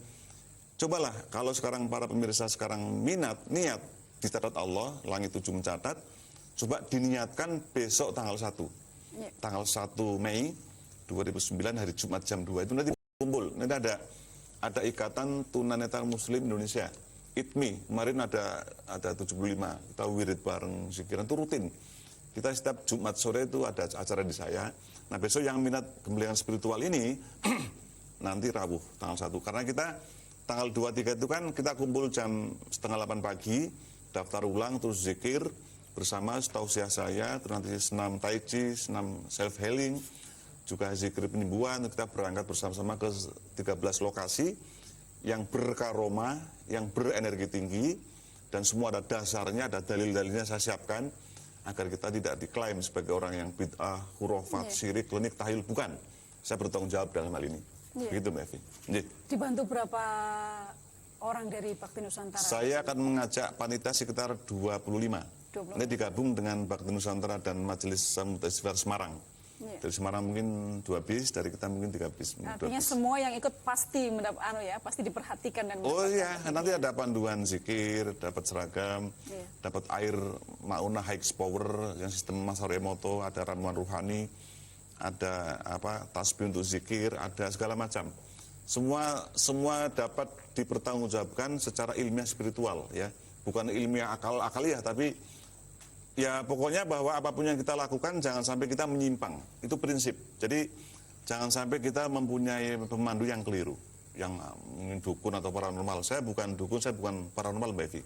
cobalah kalau sekarang para pemirsa sekarang niat dicatat Allah, langit 7 mencatat, coba diniatkan besok tanggal 1. Tanggal 1 Mei 2009 hari Jumat jam 2 itu nanti kumpul. Nanti ada Ikatan Tunanetra Muslim Indonesia, ITMI. Kemarin ada 75, kita wirid bareng zikiran itu rutin. Kita setiap Jumat sore itu ada acara di saya. Nah besok yang minat gemblengan spiritual ini nanti Rabu tanggal 1. Karena kita tanggal 2-3 itu kan kita kumpul jam 7:30 pagi, daftar ulang, terus zikir bersama tausiah saya, terus nanti senam tai chi, senam self healing, juga zikir penyembuhan. Kita berangkat bersama-sama ke 13 lokasi yang berkaroma, yang berenergi tinggi, dan semua ada dasarnya, ada dalil-dalilnya saya siapkan, agar kita tidak diklaim sebagai orang yang bid'ah, khurafat, syirik, klinik, tahil, bukan. Saya bertanggung jawab dalam hal ini. Begitu Mbak Evi. Dibantu berapa orang dari Bakti Nusantara? Saya akan mengajak panitia sekitar 25. Ini digabung dengan Bakti Nusantara dan Majelis Samudra Istighfar Semarang. Dari Semarang mungkin 2 bis, dari kita mungkin 3 bis. Artinya semua yang ikut pasti pasti diperhatikan dan nanti ada panduan zikir, dapat seragam, dapat air mauna high power yang sistem Mas Emoto, ada ramuan ruhani, ada tasbih untuk zikir, ada segala macam. Semua dapat dipertanggungjawabkan secara ilmiah spiritual, ya, bukan ilmiah akaliah, tapi ya pokoknya bahwa apapun yang kita lakukan jangan sampai kita menyimpang. Itu prinsip. Jadi jangan sampai kita mempunyai pemandu yang keliru, yang mungkin dukun atau paranormal. Saya bukan dukun, saya bukan paranormal Mbak Evi.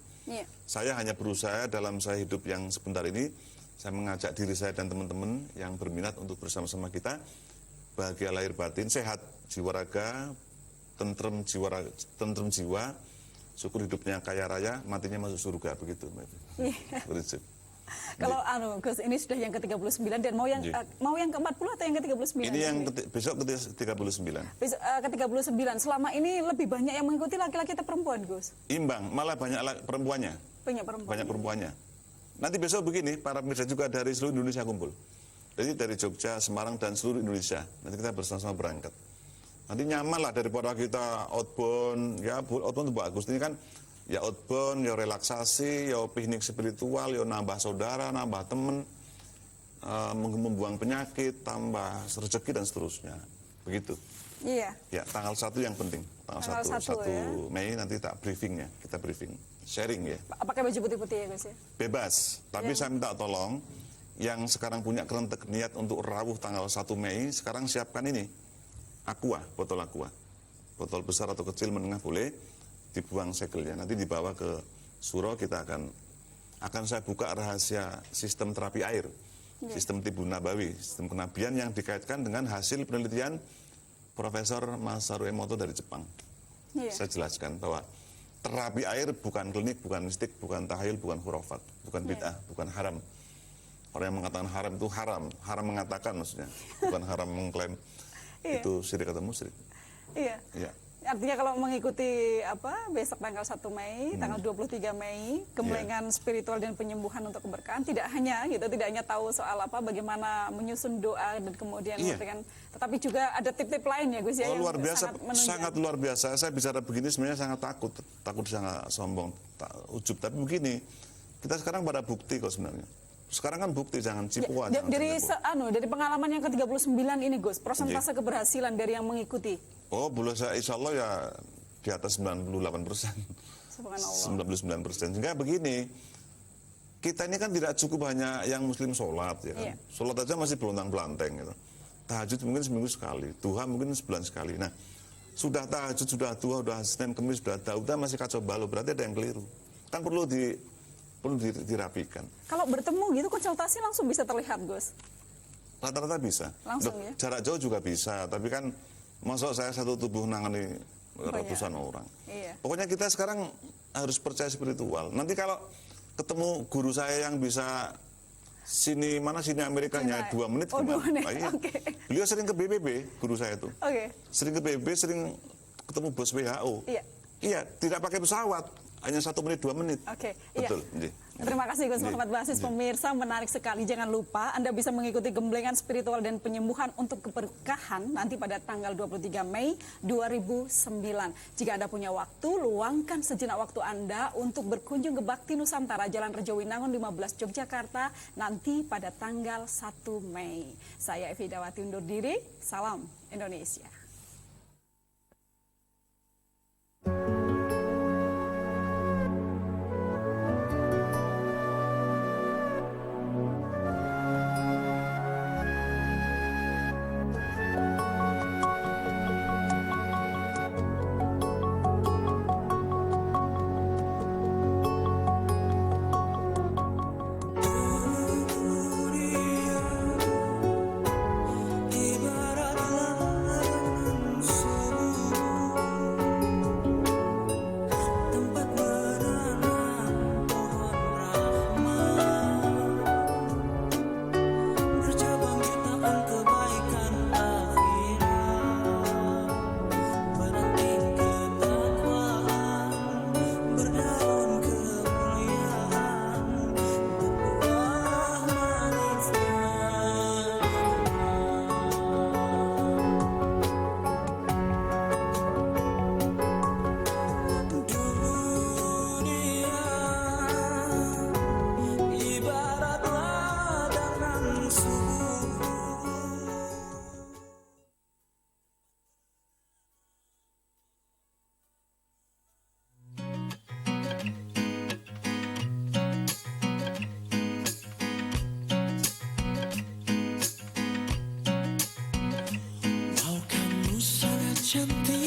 Saya hanya berusaha dalam saya hidup yang sebentar ini, saya mengajak diri saya dan teman-teman yang berminat untuk bersama-sama kita bahagia lahir batin, sehat jiwa raga, tentrem jiwa, syukur hidupnya kaya raya, matinya masuk surga, begitu Mbak Evi. Prinsip. Kalau Gus, ini sudah yang ke-39 dan mau yang ke-40 atau yang ke-39? Ini yang besok ke-39. Besok ke-39. Selama ini lebih banyak yang mengikuti laki-laki atau perempuan, Gus? Imbang, malah banyak perempuannya. Banyak perempuannya. Nanti besok begini, para pemirsa juga dari seluruh Indonesia kumpul. Jadi dari Jogja, Semarang, dan seluruh Indonesia. Nanti kita bersama-sama berangkat. Nanti nyaman lah daripada kita outbound. Ya, outbound itu bagus. Ini kan ya outbound, ya relaksasi, ya piknik spiritual, ya nambah saudara, nambah temen, membuang penyakit, tambah rezeki dan seterusnya. Begitu. Iya. Ya, tanggal 1 yang penting. Tanggal 1 Mei nanti tak briefingnya, kita briefing. Sharing ya. Pakai baju putih-putih ya Gus ya? Bebas, tapi saya minta tolong yang sekarang punya kerentek niat untuk rawuh tanggal 1 Mei, sekarang siapkan ini. Botol aqua. Botol besar atau kecil, menengah boleh. Dibuang segelnya, nanti dibawa ke Suro. Kita akan saya buka rahasia sistem terapi air, sistem Tibu Nabawi, sistem kenabian yang dikaitkan dengan hasil penelitian Profesor Masaru Emoto dari Jepang. Saya jelaskan bahwa terapi air bukan klinik, bukan mistik, bukan tahayul, bukan khurafat, bukan bid'ah, bukan haram. Orang yang mengatakan haram itu haram mengatakan maksudnya, bukan haram mengklaim. Itu syirik atau musyrik. Iya. Iya. Artinya kalau mengikuti besok tanggal 1 Mei, tanggal 23 Mei, gemblengan spiritual dan penyembuhan untuk keberkahan tidak hanya tahu soal bagaimana menyusun doa dan kemudian memberikan, tetapi juga ada tip-tip lain ya Gus ya. Oh, luar biasa, sangat luar biasa. Saya bicara begini sebenarnya sangat takut sangat sombong, ujub. Tapi begini, kita sekarang pada bukti kok sebenarnya. Sekarang kan bukti, jangan cipuan. Dari pengalaman yang ke-39 ini Gus, persentase keberhasilan dari yang mengikuti. Oh, boleh saya insya Allah ya di atas 98%. Subhanallah. 99%. Sehingga begini, kita ini kan tidak cukup hanya yang muslim sholat ya kan. Sholat aja masih belontang-belanteng gitu. Tahajud mungkin seminggu sekali, duha mungkin sebulan sekali. Nah, sudah tahajud, sudah duha, sudah Senin Kemis, sudah udah masih kacau balau, berarti ada yang keliru. Kan perlu dirapikan. Kalau bertemu gitu konsultasi langsung bisa terlihat Gus? Rata-rata bisa. Langsung ya? Jarak jauh juga bisa, tapi kan masa saya satu tubuh nangani ratusan orang. Iya. Pokoknya kita sekarang harus percaya spiritual. Nanti kalau ketemu guru saya yang bisa sini Amerikanya 2 menit gimana? 2 menit. Iya. Okay. Beliau sering ke BPB, guru saya itu. Sering ke BPB, sering ketemu bos WHO. Iya, tidak pakai pesawat, hanya 1 menit 2 menit. Betul. Iya. Terima kasih Gus Muhammad Basis. Pemirsa, menarik sekali. Jangan lupa Anda bisa mengikuti gemblengan spiritual dan penyembuhan untuk keberkahan nanti pada tanggal 23 Mei 2009. Jika Anda punya waktu, luangkan sejenak waktu Anda untuk berkunjung ke Bakti Nusantara, Jalan Rejo Winangun 15 Yogyakarta nanti pada tanggal 1 Mei. Saya Evi Dawati undur diri. Salam Indonesia. Cantik